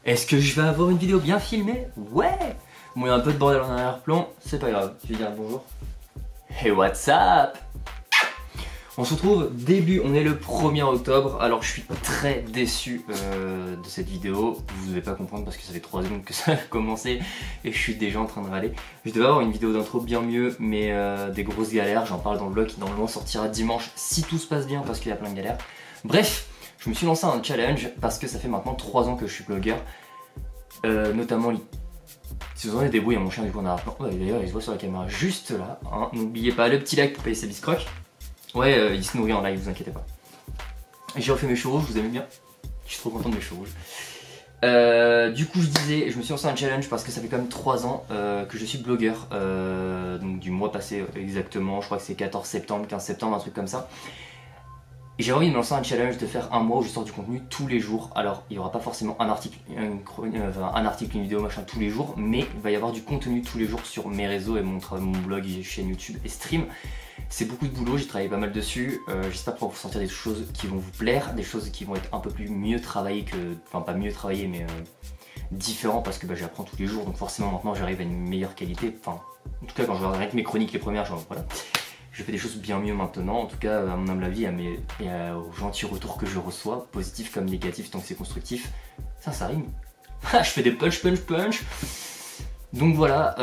Est-ce que je vais avoir une vidéo bien filmée? Ouais. Bon, il y a un peu de bordel en arrière-plan, c'est pas grave. Je vais dire bonjour. Hey, what's up? On se retrouve on est le 1er octobre, alors je suis très déçu de cette vidéo. Vous devez pas comprendre parce que ça fait 3 secondes que ça a commencé et je suis déjà en train de râler. Je devais avoir une vidéo d'intro bien mieux, mais des grosses galères, j'en parle dans le vlog qui normalement sortira dimanche si tout se passe bien parce qu'il y a plein de galères. Bref, je me suis lancé un challenge parce que ça fait maintenant 3 ans que je suis blogueur. Notamment, si vous en avez des bruits, il y a mon chien du coup en arrière-plan. D'ailleurs, il se voit sur la caméra juste là. Hein. N'oubliez pas le petit like pour payer ses biscrocs. Ouais, il se nourrit en live, vous inquiétez pas. J'ai refait mes cheveux rouges, vous aimez bien? Je suis trop content de mes cheveux rouges. Du coup, je disais, je me suis lancé un challenge parce que ça fait quand même 3 ans que je suis blogueur. Donc du mois passé exactement, je crois que c'est 14 septembre, 15 septembre, un truc comme ça. Et j'ai envie de me lancer un challenge de faire un mois où je sors du contenu tous les jours. Alors, il n'y aura pas forcément un article, une vidéo, machin tous les jours, mais il va y avoir du contenu tous les jours sur mes réseaux et mon blog, chaîne YouTube et stream. C'est beaucoup de boulot, j'ai travaillé pas mal dessus. J'espère pouvoir vous sortir des choses qui vont vous plaire, des choses qui vont être un peu plus mieux travaillées que... Enfin, pas mieux travaillées, mais différent parce que j'apprends tous les jours. Donc forcément, maintenant, j'arrive à une meilleure qualité. Enfin, en tout cas, quand je regarde avec mes chroniques, les premières, genre, voilà. Je fais des choses bien mieux maintenant, en tout cas à mon humble avis et aux gentils retours que je reçois, positifs comme négatifs tant que c'est constructif. Ça rime. Je fais des punch. Donc voilà,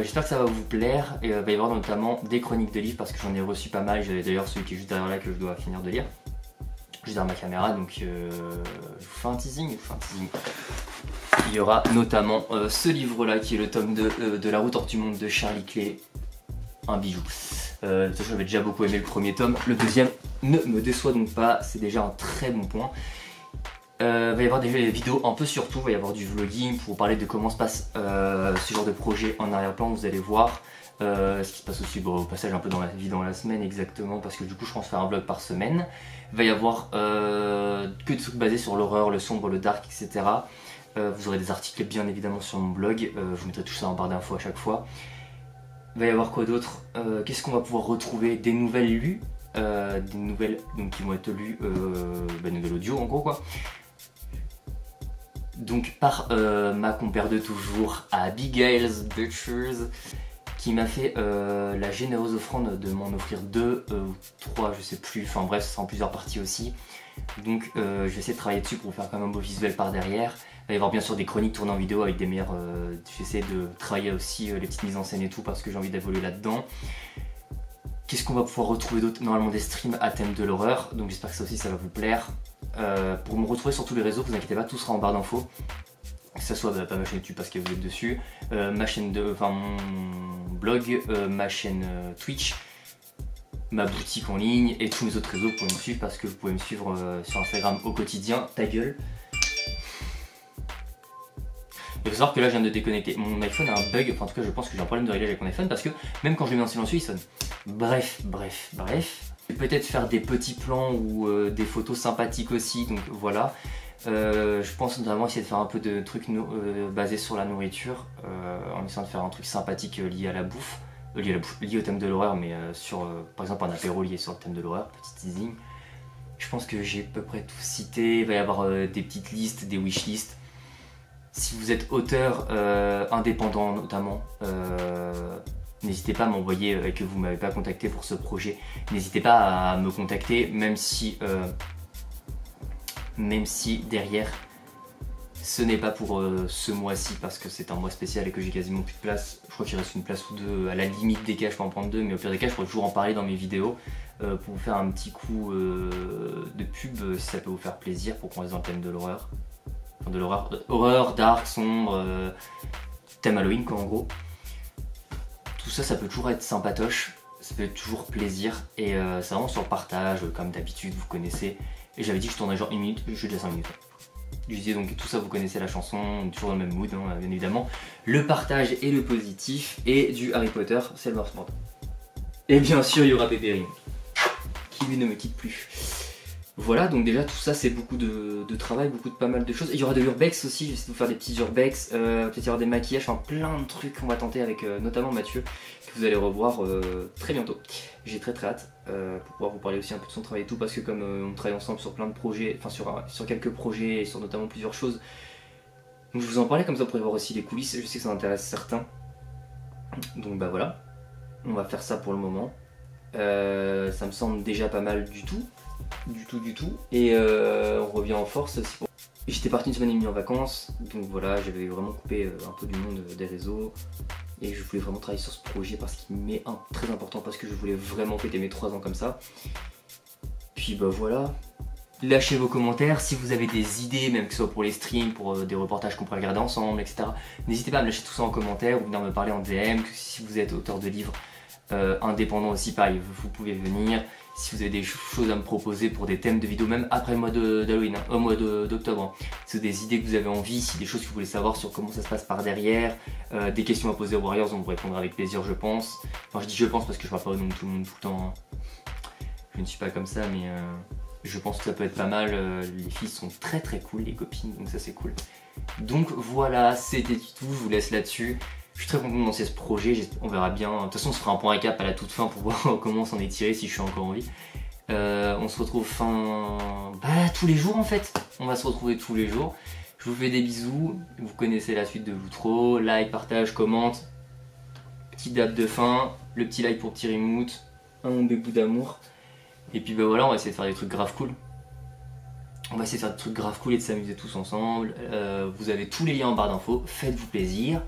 j'espère que ça va vous plaire et il va y avoir notamment des chroniques de livres parce que j'en ai reçu pas mal. J'avais d'ailleurs celui qui est juste derrière là que je dois finir de lire. Juste derrière ma caméra, donc je vous fais un teasing, Il y aura notamment ce livre là qui est le tome 2 de La route hors du monde de Charlie Clay. Un bijou. De toute façon, j'avais déjà beaucoup aimé le premier tome. Le deuxième ne me déçoit donc pas, c'est déjà un très bon point. Va y avoir des vidéos un peu sur tout, va y avoir du vlogging pour vous parler de comment se passe ce genre de projet en arrière-plan, vous allez voir. Ce qui se passe aussi au passage un peu dans la vie dans la semaine exactement, parce que du coup je pense faire un vlog par semaine. Va y avoir que des trucs basés sur l'horreur, le sombre, le dark, etc. Vous aurez des articles bien évidemment sur mon blog, je vous mettrai tout ça en barre d'infos à chaque fois. Il va y avoir quoi d'autre? Qu'est-ce qu'on va pouvoir retrouver? Des nouvelles lues, des nouvelles donc, qui vont être lues, nouvelles audio en gros quoi. Donc par ma compère de toujours, Abigail's Butchers, qui m'a fait la généreuse offrande de m'en offrir 2 ou 3, je sais plus, enfin bref, ce sera en plusieurs parties aussi. Donc je vais essayer de travailler dessus pour faire quand même un beau visuel par derrière. Il va y avoir bien sûr des chroniques tournées en vidéo avec des meilleures... J'essaie de travailler aussi les petites mises en scène et tout parce que j'ai envie d'évoluer là-dedans. Qu'est-ce qu'on va pouvoir retrouver d'autre? Normalement des streams à thème de l'horreur, donc j'espère que ça aussi ça va vous plaire. Pour me retrouver sur tous les réseaux, vous inquiétez pas, tout sera en barre d'infos. Que ce soit pas ma chaîne YouTube parce que vous êtes dessus, ma chaîne mon blog, ma chaîne Twitch, ma boutique en ligne et tous mes autres réseaux pour me suivre parce que vous pouvez me suivre sur Instagram au quotidien, ta gueule. Il faut savoir que là je viens de déconnecter, mon iPhone a un bug, enfin en tout cas je pense que j'ai un problème de réglage avec mon iPhone parce que même quand je le mets en silencieux il sonne. Bref. Peut-être faire des petits plans ou des photos sympathiques aussi, donc voilà. Je pense notamment essayer de faire un peu de trucs basés sur la nourriture, en essayant de faire un truc sympathique lié à la bouffe, lié au thème de l'horreur, mais sur par exemple un apéro lié sur le thème de l'horreur, petit teasing. Je pense que j'ai à peu près tout cité, il va y avoir des petites listes, des wishlists. Si vous êtes auteur indépendant notamment, n'hésitez pas à m'envoyer et que vous ne m'avez pas contacté pour ce projet. N'hésitez pas à me contacter, même si derrière ce n'est pas pour ce mois-ci parce que c'est un mois spécial et que j'ai quasiment plus de place. Je crois qu'il reste une place ou deux, à la limite des cas je peux en prendre 2, mais au pire des cas je pourrais toujours en parler dans mes vidéos pour vous faire un petit coup de pub si ça peut vous faire plaisir pour qu'on reste dans le thème de l'horreur. De l'horreur, horreur, dark, sombre, thème Halloween quoi en gros. Tout ça, ça peut toujours être sympatoche, ça fait toujours plaisir et c'est vraiment sur le partage, comme d'habitude, vous connaissez. Et j'avais dit que je tournais genre 1 minute, je suis déjà 5 minutes. Je disais donc tout ça, vous connaissez la chanson, on est toujours dans le même mood, hein, bien évidemment. Le partage et le positif, et du Harry Potter, c'est le morceau. Et bien sûr, il y aura Pépérine, qui lui ne me quitte plus. Voilà, donc déjà tout ça c'est beaucoup de travail, pas mal de choses. Et il y aura de l'urbex aussi, je vais essayer de vous faire des petits urbex, peut-être il y aura des maquillages, enfin plein de trucs qu'on va tenter avec notamment Mathieu, que vous allez revoir très bientôt. J'ai très hâte pour pouvoir vous parler aussi un peu de son travail et tout, parce que comme on travaille ensemble sur plein de projets, enfin sur quelques projets et sur notamment plusieurs choses, Donc je vous en parlais comme ça pour voir aussi les coulisses, je sais que ça intéresse certains. Donc bah voilà, on va faire ça pour le moment. Ça me semble déjà pas mal du tout. Et on revient en force aussi. J'étais parti une semaine et demie en vacances, donc voilà, j'avais vraiment coupé un peu du monde des réseaux. Et je voulais vraiment travailler sur ce projet parce qu'il m'est très important, parce que je voulais vraiment fêter mes 3 ans comme ça. Puis bah voilà. Lâchez vos commentaires si vous avez des idées, même que ce soit pour les streams, pour des reportages qu'on pourrait regarder ensemble, etc. N'hésitez pas à me lâcher tout ça en commentaire ou venir me parler en DM. Si vous êtes auteur de livres indépendants aussi, pareil, vous pouvez venir. Si vous avez des choses à me proposer pour des thèmes de vidéos, même après le mois d'Halloween, au mois d'octobre. Si vous avez des idées que vous avez envie, si des choses que vous voulez savoir sur comment ça se passe par derrière, des questions à poser aux Warriors, on vous répondra avec plaisir, je pense. Enfin, je dis je pense parce que je parle pas au nom de tout le monde tout le temps. Je ne suis pas comme ça, mais je pense que ça peut être pas mal. Les filles sont très cool, les copines, donc ça c'est cool. Donc voilà, c'était tout, je vous laisse là-dessus. Je suis très content de lancer ce projet, on verra bien. De toute façon, on se fera un point récap à la toute fin pour voir comment on s'en est tiré, si je suis encore en vie. On se retrouve tous les jours en fait. On va se retrouver tous les jours. Je vous fais des bisous. Vous connaissez la suite de l'outro. Like, partage, commente. Petite date de fin. Le petit like pour petit remote. Un mon bébou d'amour. Et puis bah voilà, on va essayer de faire des trucs grave cool. On va essayer de faire des trucs grave cool et de s'amuser tous ensemble. Vous avez tous les liens en barre d'infos. Faites-vous plaisir.